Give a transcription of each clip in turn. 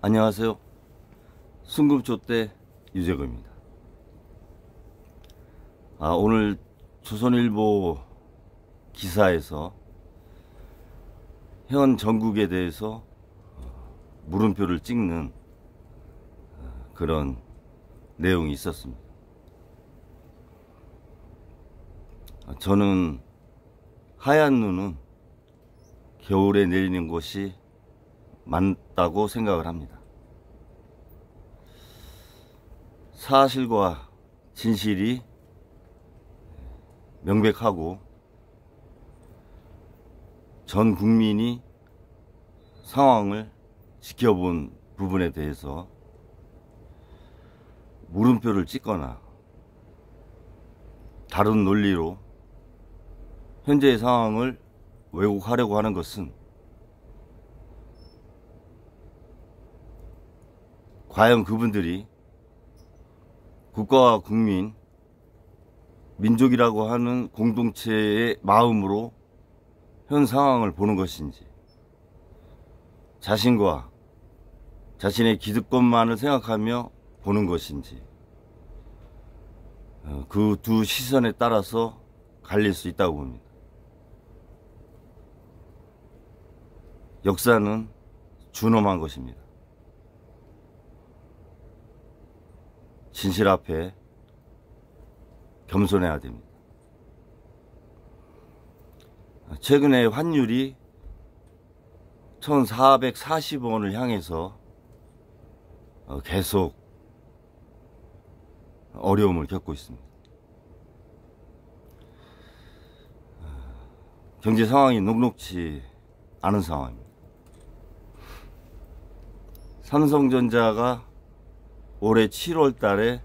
안녕하세요. 순금초대 유재구입니다. 오늘 조선일보 기사에서 현 정국에 대해서 물음표를 찍는 그런 내용이 있었습니다. 저는 하얀 눈은 겨울에 내리는 것이 맞다고 생각을 합니다. 사실과 진실이 명백하고 전 국민이 상황을 지켜본 부분에 대해서 물음표를 찍거나 다른 논리로 현재의 상황을 왜곡하려고 하는 것은 과연 그분들이 국가와 국민, 민족이라고 하는 공동체의 마음으로 현 상황을 보는 것인지, 자신과 자신의 기득권만을 생각하며 보는 것인지, 그 두 시선에 따라서 갈릴 수 있다고 봅니다. 역사는 준엄한 것입니다. 진실 앞에 겸손해야 됩니다. 최근에 환율이 1440원을 향해서 계속 어려움을 겪고 있습니다. 경제 상황이 녹록지 않은 상황입니다. 삼성전자가 올해 7월 달에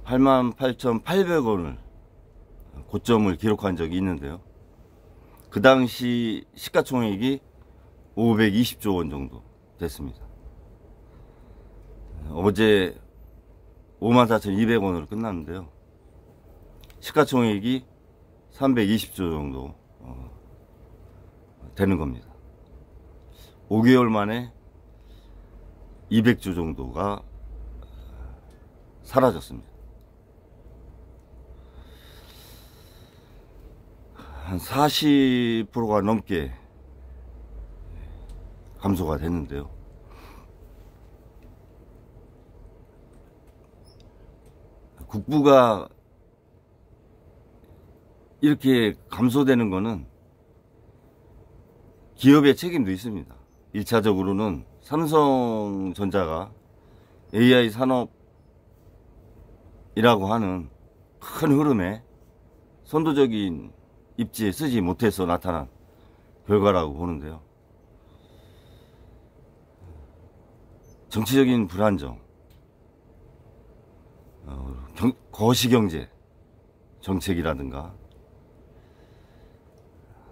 88,800원을 고점을 기록한 적이 있는데요. 그 당시 시가총액이 520조 원 정도 됐습니다. 어제 54,200원으로 끝났는데요. 시가총액이 320조 정도 되는 겁니다. 5개월 만에 200조 정도가 사라졌습니다. 한 40%가 넘게 감소가 됐는데요. 국부가 이렇게 감소되는 것은 기업의 책임도 있습니다. 1차적으로는 삼성전자가 AI 산업이라고 하는 큰 흐름에 선도적인 입지에 쓰지 못해서 나타난 결과라고 보는데요. 정치적인 불안정, 거시경제 정책이라든가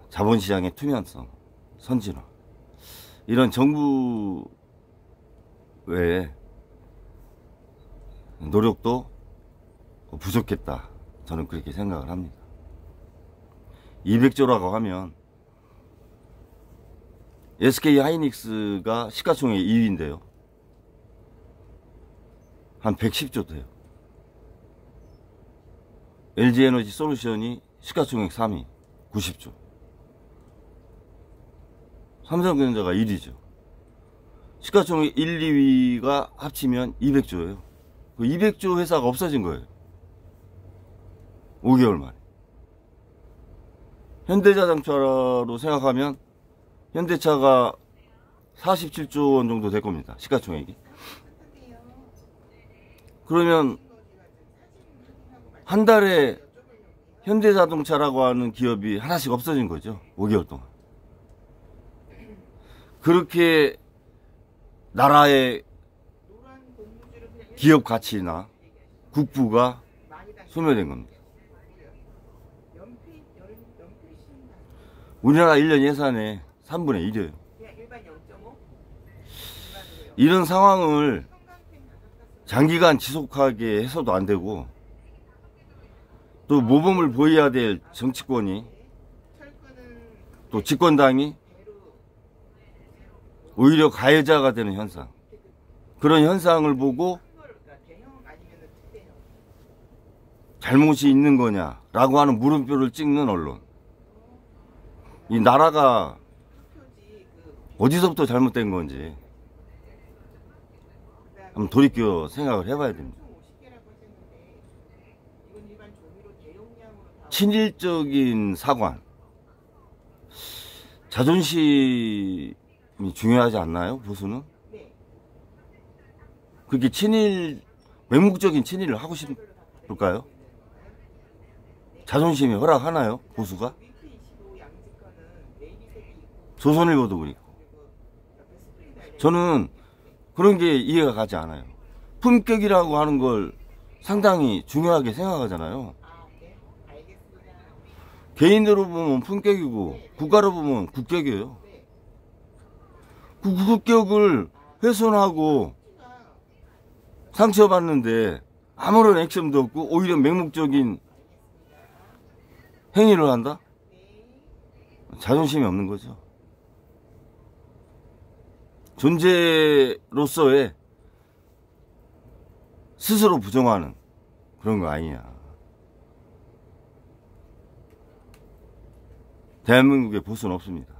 자본시장의 투명성, 선진화, 이런 정부 외에 노력도 부족했다, 저는 그렇게 생각을 합니다. 200조라고 하면 SK 하이닉스가 시가총액 2위인데요. 한 110조 돼요. LG에너지 솔루션이 시가총액 3위, 90조. 삼성전자가 1위죠. 시가총액 1, 2위가 합치면 200조예요. 그 200조 회사가 없어진 거예요. 5개월 만에. 현대자동차로 생각하면 현대차가 47조 원 정도 될 겁니다. 시가총액이. 그러면 한 달에 현대자동차라고 하는 기업이 하나씩 없어진 거죠. 5개월 동안. 그렇게 나라의 기업 가치나 국부가 소멸된 겁니다. 우리나라 1년 예산의 3분의 1이에요. 이런 상황을 장기간 지속하게 해서도 안 되고, 또 모범을 보여야 될 정치권이, 또 집권당이 오히려 가해자가 되는 현상. 그런 현상을 보고 잘못이 있는 거냐라고 하는 물음표를 찍는 언론. 이 나라가 어디서부터 잘못된 건지 한번 돌이켜 생각을 해봐야 됩니다. 친일적인 사관, 자존심이 중요하지 않나요? 보수는? 그렇게 맹목적인 친일을 하고 싶을까요? 자존심이 허락하나요? 보수가? 조선일보도 그렇고. 저는 그런 게 이해가 가지 않아요. 품격이라고 하는 걸 상당히 중요하게 생각하잖아요. 개인으로 보면 품격이고 국가로 보면 국격이에요. 그 국격을 훼손하고 상처받는데 아무런 액션도 없고 오히려 맹목적인 행위를 한다? 자존심이 없는 거죠. 존재로서의 스스로 부정하는 그런 거 아니냐. 대한민국에 보수는 없습니다.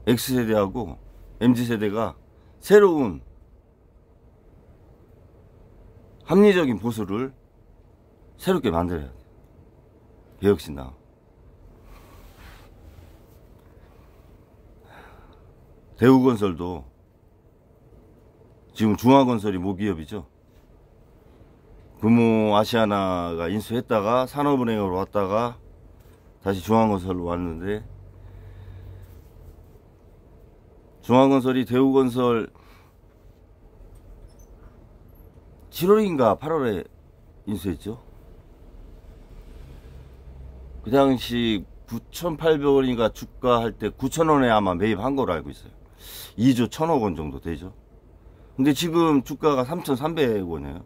X세대하고 MZ세대가 새로운 합리적인 보수를 새롭게 만들어야 돼요. 개혁신당. 대우건설도 지금 중화건설이 모기업이죠. 금호아시아나가 인수했다가 산업은행으로 왔다가 다시 중화건설로 왔는데, 중화건설이 대우건설 7월인가 8월에 인수했죠. 그 당시 9,800원인가 주가 할 때 9,000원에 아마 매입한 걸로 알고 있어요. 2조 1,000억 원 정도 되죠. 근데 지금 주가가 3,300원이에요.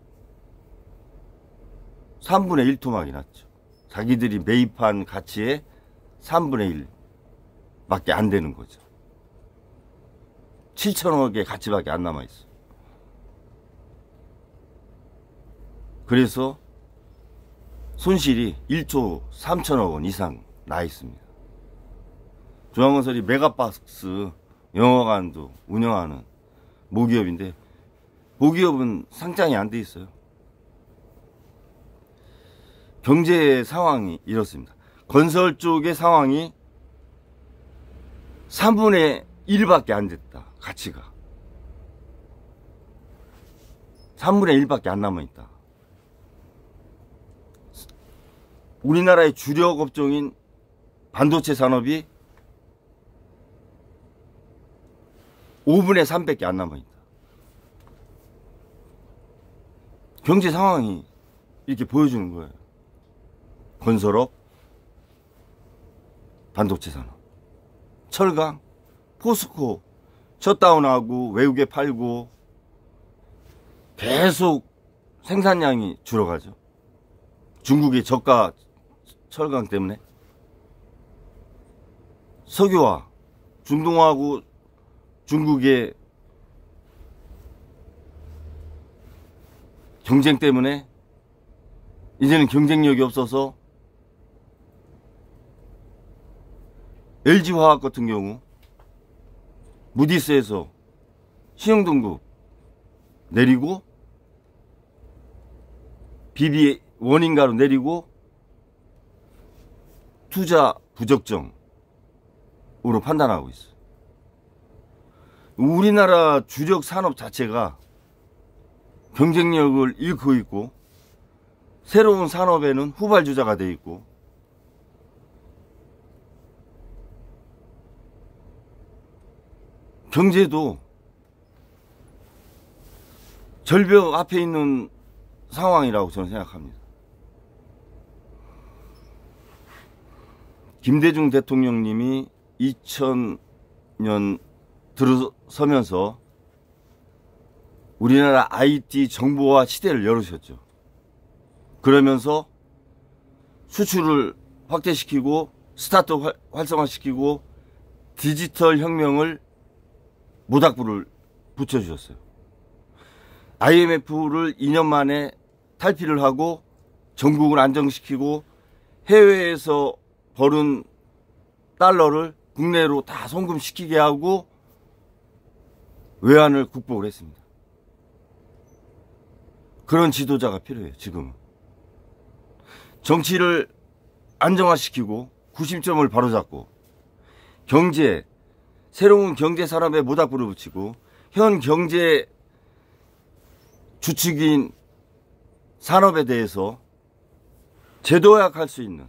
3분의 1 토막이 났죠. 자기들이 매입한 가치의 3분의 1밖에 안 되는 거죠. 7,000억의 가치밖에 안 남아있어. 그래서 손실이 1조 3천억 원 이상 나 있습니다. 중앙건설이 메가박스 영화관도 운영하는 모기업인데, 모기업은 상장이 안 돼 있어요. 경제 상황이 이렇습니다. 건설 쪽의 상황이 3분의 1밖에 안 됐다. 가치가 3분의 1밖에 안 남아있다. 우리나라의 주력 업종인 반도체 산업이 5분의 3밖에 안 남아있다. 경제 상황이 이렇게 보여주는 거예요. 건설업, 반도체 산업, 철강, 포스코 셧다운하고 외국에 팔고 계속 생산량이 줄어가죠. 중국의 저가 철강 때문에. 석유화, 중동하고 중국의 경쟁 때문에 이제는 경쟁력이 없어서 LG화학 같은 경우 무디스에서 신용등급 내리고 BB1인가로 내리고 투자 부적정으로 판단하고 있어요. 우리나라 주력 산업 자체가 경쟁력을 잃고 있고 새로운 산업에는 후발주자가 되어 있고, 경제도 절벽 앞에 있는 상황이라고 저는 생각합니다. 김대중 대통령님이 2000년 들어서면서 우리나라 IT 정보화 시대를 열으셨죠. 그러면서 수출을 확대시키고 스타트업 활성화시키고 디지털 혁명을 모닥불을 붙여주셨어요. IMF를 2년 만에 탈피를 하고 전국을 안정시키고 해외에서 벌은 달러를 국내로 다 송금시키게 하고 외환을 극복을 했습니다. 그런 지도자가 필요해요. 지금은. 정치를 안정화시키고 구심점을 바로잡고 경제, 새로운 경제 산업에 모닥불을 붙이고 현 경제 주축인 산업에 대해서 제도화할 수 있는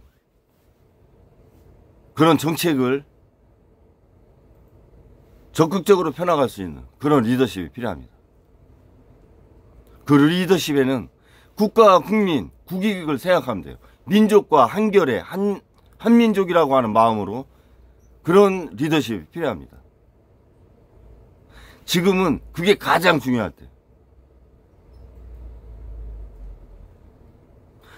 그런 정책을 적극적으로 펴나갈 수 있는 그런 리더십이 필요합니다. 그 리더십에는 국가와 국민, 국익을 생각하면 돼요. 민족과 한결의 한민족이라고 하는 마음으로 그런 리더십이 필요합니다. 지금은 그게 가장 중요할 때.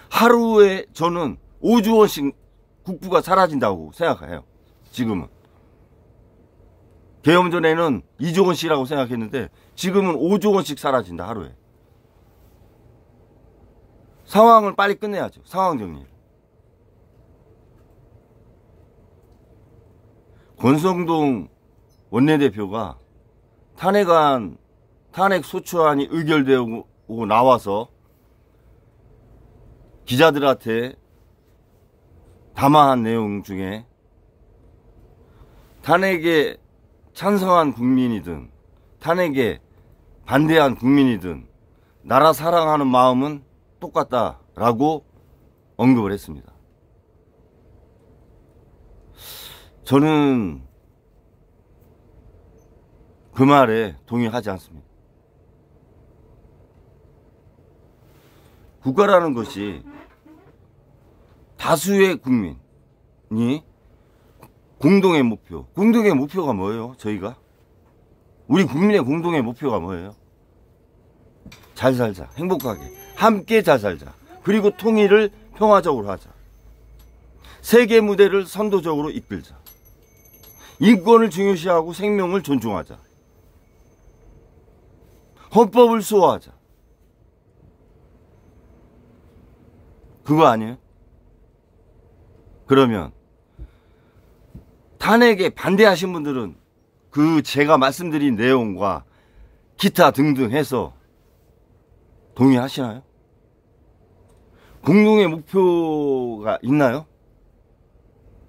하루에 저는 5조 원씩 국부가 사라진다고 생각해요. 지금은. 개엄 전에는 2조 원씩이라고 생각했는데 지금은 5조 원씩 사라진다, 하루에. 상황을 빨리 끝내야죠. 상황 정리를. 권성동 원내대표가 탄핵 소추안이 의결되고 나와서 기자들한테 담화한 내용 중에 탄핵에 찬성한 국민이든 탄핵에 반대한 국민이든 나라 사랑하는 마음은 똑같다라고 언급을 했습니다. 저는 그 말에 동의하지 않습니다. 국가라는 것이 다수의 국민이 공동의 목표가 뭐예요? 저희가? 우리 국민의 공동의 목표가 뭐예요? 잘 살자, 행복하게, 함께 잘 살자. 그리고 통일을 평화적으로 하자. 세계 무대를 선도적으로 이끌자. 인권을 중요시하고 생명을 존중하자. 헌법을 수호하자. 그거 아니에요? 그러면 탄핵에 반대하신 분들은 그 제가 말씀드린 내용과 기타 등등 해서 동의하시나요? 공동의 목표가 있나요?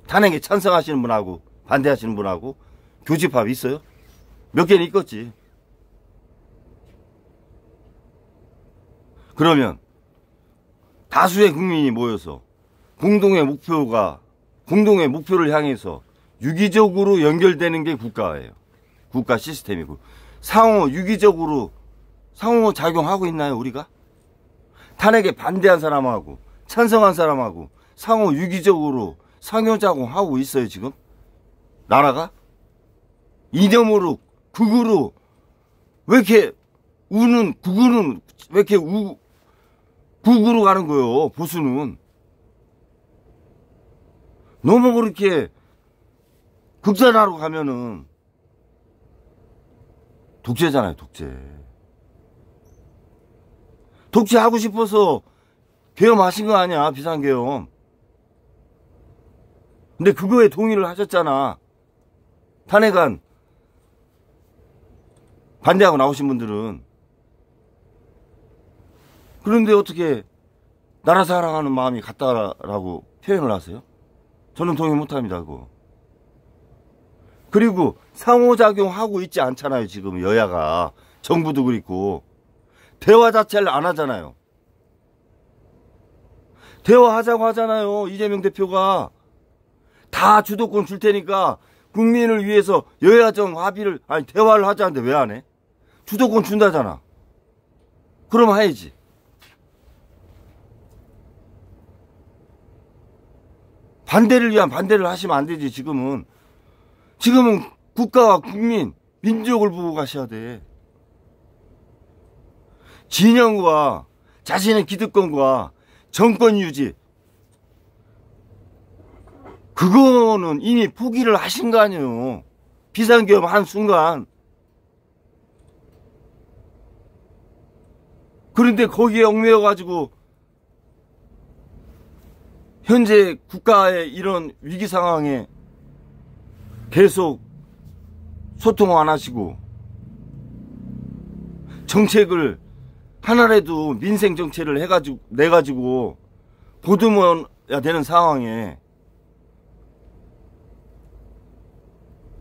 탄핵에 찬성하시는 분하고 반대하시는 분하고 교집합이 있어요? 몇 개는 있겠지. 그러면 다수의 국민이 모여서 공동의 목표를 향해서 유기적으로 연결되는 게 국가예요. 국가 시스템이고. 유기적으로 상호작용하고 있나요, 우리가? 탄핵에 반대한 사람하고 찬성한 사람하고 유기적으로 상호작용하고 있어요, 지금? 나라가? 이념으로, 극으로, 왜 이렇게 극으로는 왜 이렇게 북으로 가는 거예요, 보수는. 너무 그렇게 극단화로 가면은 독재잖아요, 독재. 독재하고 싶어서 계엄하신 거 아니야, 비상계엄. 근데 그거에 동의를 하셨잖아. 탄핵안 반대하고 나오신 분들은. 그런데 어떻게 나라 사랑하는 마음이 같다라고 표현을 하세요? 저는 동의 못합니다, 그거. 그리고 상호작용하고 있지 않잖아요, 지금 여야가. 정부도 그렇고. 대화 자체를 안 하잖아요. 대화하자고 하잖아요, 이재명 대표가. 다 주도권 줄 테니까 국민을 위해서 여야정 합의를, 대화를 하자는데 왜 안 해? 주도권 준다잖아. 그럼 해야지. 반대를 위한 반대를 하시면 안 되지, 지금은. 지금은 국가와 국민, 민족을 보고 가셔야 돼. 진영과 자신의 기득권과 정권 유지, 그거는 이미 포기를 하신 거 아니에요. 비상계엄 한 순간. 그런데 거기에 얽매여가지고 현재 국가의 이런 위기 상황에 계속 소통 안 하시고 정책을 하나라도 민생 정책을 내가지고 보듬어야 되는 상황에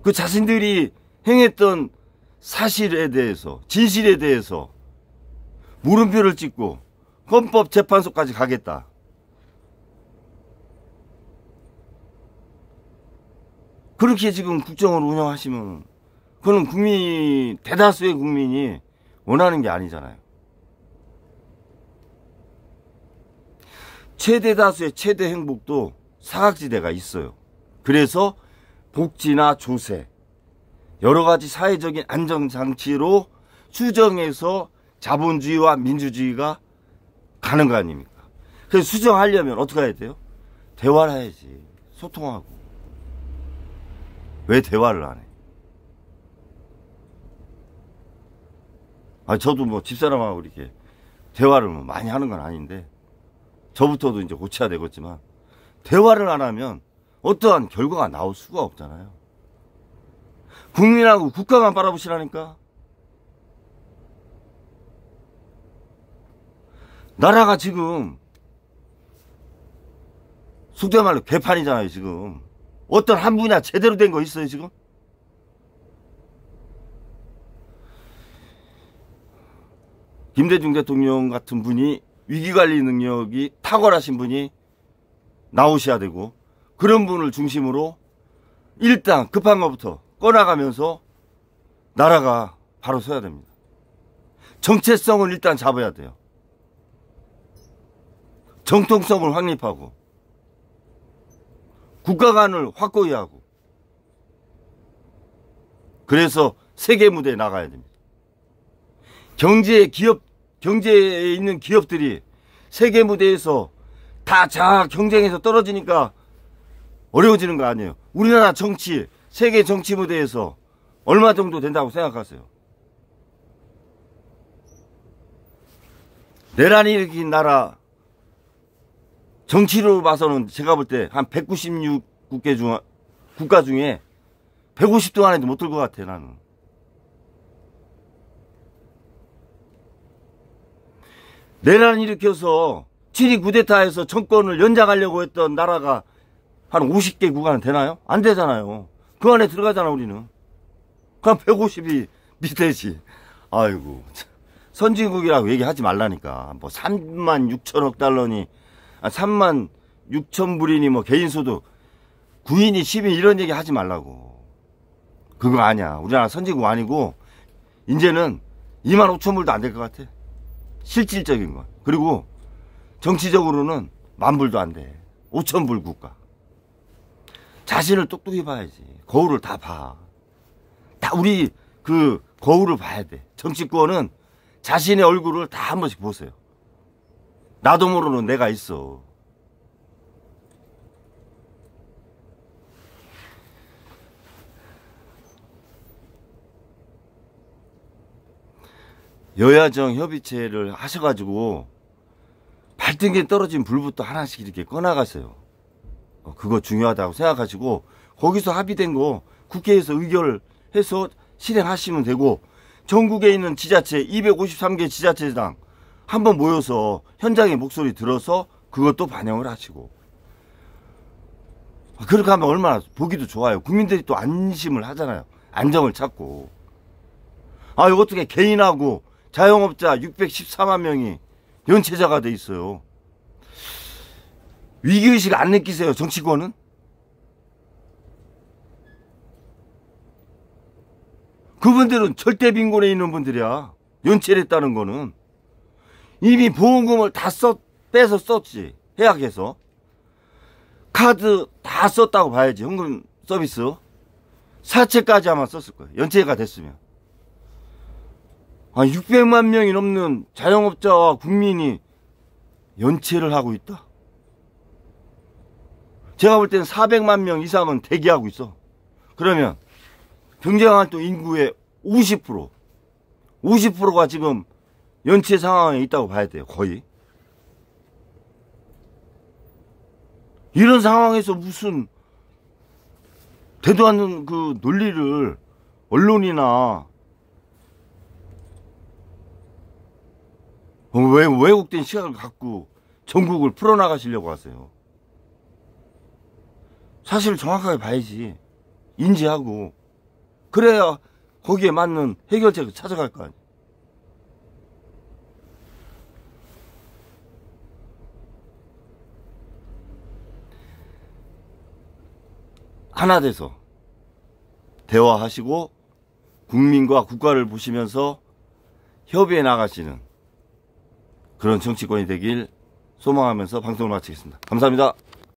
그 자신들이 행했던 사실에 대해서, 진실에 대해서 물음표를 찍고 헌법재판소까지 가겠다. 그렇게 지금 국정을 운영하시면 그건 대다수의 국민이 원하는 게 아니잖아요. 최대 다수의 최대 행복도 사각지대가 있어요. 그래서 복지나 조세, 여러 가지 사회적인 안정장치로 수정해서 자본주의와 민주주의가 가는 거 아닙니까? 그래서 수정하려면 어떻게 해야 돼요? 대화를 해야지. 소통하고. 왜 대화를 안 해? 저도 뭐 집사람하고 이렇게 대화를 뭐 많이 하는 건 아닌데, 저부터도 이제 고쳐야 되겠지만, 대화를 안 하면 어떠한 결과가 나올 수가 없잖아요. 국민하고 국가만 바라보시라니까. 나라가 지금 속된 말로 개판이잖아요. 지금 어떤 한 분야 제대로 된 거 있어요 지금? 김대중 대통령 같은 분이 위기관리 능력이 탁월하신 분이 나오셔야 되고, 그런 분을 중심으로 일단 급한 것부터 꺼나가면서 나라가 바로 서야 됩니다. 정체성을 일단 잡아야 돼요. 정통성을 확립하고 국가관을 확고히 하고, 그래서 세계 무대에 나가야 됩니다. 경제에 있는 기업들이 세계 무대에서 다 자아 경쟁에서 떨어지니까 어려워지는 거 아니에요. 우리나라 정치, 세계 정치 무대에서 얼마 정도 된다고 생각하세요? 내란이 일으킨 나라 정치로 봐서는 제가 볼 때 한 196국가 중에 150등 안에도 못 들 것 같아 나는. 내란 일으켜서 7.2 쿠데타에서 정권을 연장하려고 했던 나라가 한 50개 국가는 되나요? 안 되잖아요. 그 안에 들어가잖아 우리는. 그럼 150이 밑에지. 아이고, 선진국이라고 얘기하지 말라니까. 뭐 3만 6천억 달러니 3만 6천 불이니 뭐 개인소득 9인이 10인 이런 얘기 하지 말라고. 그거 아니야. 우리나라 선진국 아니고 이제는 2만 5천 불도 안 될 것 같아. 실질적인 건. 그리고 정치적으로는 10,000불도 안 돼. 5,000불 국가. 자신을 똑똑히 봐야지. 거울을 다 봐. 다 우리 그 거울을 봐야 돼. 정치권은 자신의 얼굴을 다 한 번씩 보세요. 나도 모르는 내가 있어. 여야정 협의체를 하셔가지고 발등에 떨어진 불부터 하나씩 이렇게 꺼나가세요. 그거 중요하다고 생각하시고 거기서 합의된 거 국회에서 의결해서 실행하시면 되고, 전국에 있는 지자체 253개 지자체장 한번 모여서 현장의 목소리 들어서 그것도 반영을 하시고, 그렇게 하면 얼마나 보기도 좋아요. 국민들이 또 안심을 하잖아요. 안정을 찾고. 어떻게 개인하고 자영업자 614만 명이 연체자가 돼 있어요. 위기의식 안 느끼세요 정치권은? 그분들은 절대 빈곤에 있는 분들이야. 연체를 했다는 거는 이미 보험금을 다 빼서 썼지. 해약해서 카드 다 썼다고 봐야지. 현금 서비스 사채까지 아마 썼을 거예요. 연체가 됐으면. 600만 명이 넘는 자영업자와 국민이 연체를 하고 있다. 제가 볼 때는 400만 명 이상은 대기하고 있어. 그러면 경쟁할 또 인구의 50%가 지금 연체 상황에 있다고 봐야 돼요. 거의. 이런 상황에서 무슨 되도 않는 그 논리를 언론이나 왜 왜곡된 시각을 갖고 전국을 풀어나가시려고 하세요. 사실을 정확하게 봐야지. 인지하고. 그래야 거기에 맞는 해결책을 찾아갈 거 아니에요. 하나 돼서 대화하시고 국민과 국가를 보시면서 협의해 나가시는 그런 정치권이 되길 소망하면서 방송을 마치겠습니다. 감사합니다.